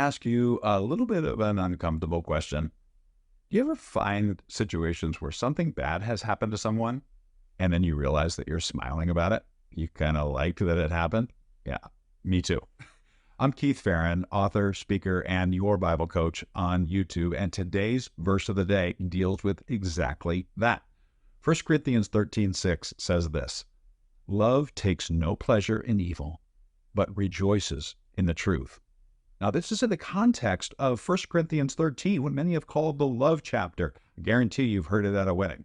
Ask you a little bit of an uncomfortable question. Do you ever find situations where something bad has happened to someone and then you realize that you're smiling about it? You kind of liked that it happened? Yeah, me too. I'm Keith Farron, author, speaker, and your Bible coach on YouTube. And today's verse of the day deals with exactly that. 1 Corinthians 13:6 says this: Love takes no pleasure in evil, but rejoices in the truth. Now, this is in the context of 1 Corinthians 13, what many have called the love chapter. I guarantee you've heard it at a wedding.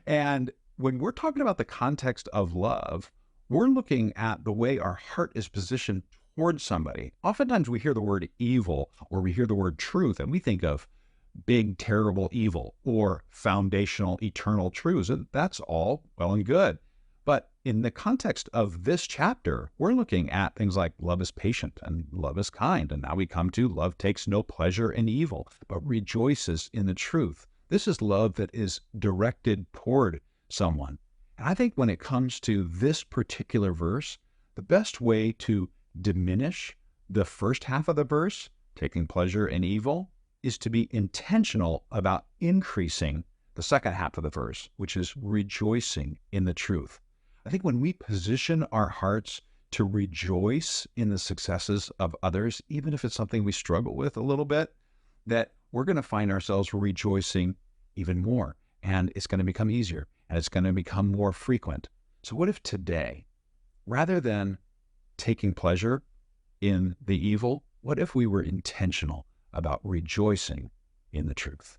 And when we're talking about the context of love, we're looking at the way our heart is positioned towards somebody. Oftentimes we hear the word evil or we hear the word truth and we think of big, terrible evil or foundational, eternal truths. And that's all well and good. But in the context of this chapter, we're looking at things like love is patient and love is kind. And now we come to love takes no pleasure in evil, but rejoices in the truth. This is love that is directed toward someone. And I think when it comes to this particular verse, the best way to diminish the first half of the verse, taking pleasure in evil, is to be intentional about increasing the second half of the verse, which is rejoicing in the truth. I think when we position our hearts to rejoice in the successes of others, even if it's something we struggle with a little bit, that we're going to find ourselves rejoicing even more. And it's going to become easier and it's going to become more frequent. So, what if today, rather than taking pleasure in the evil, what if we were intentional about rejoicing in the truth?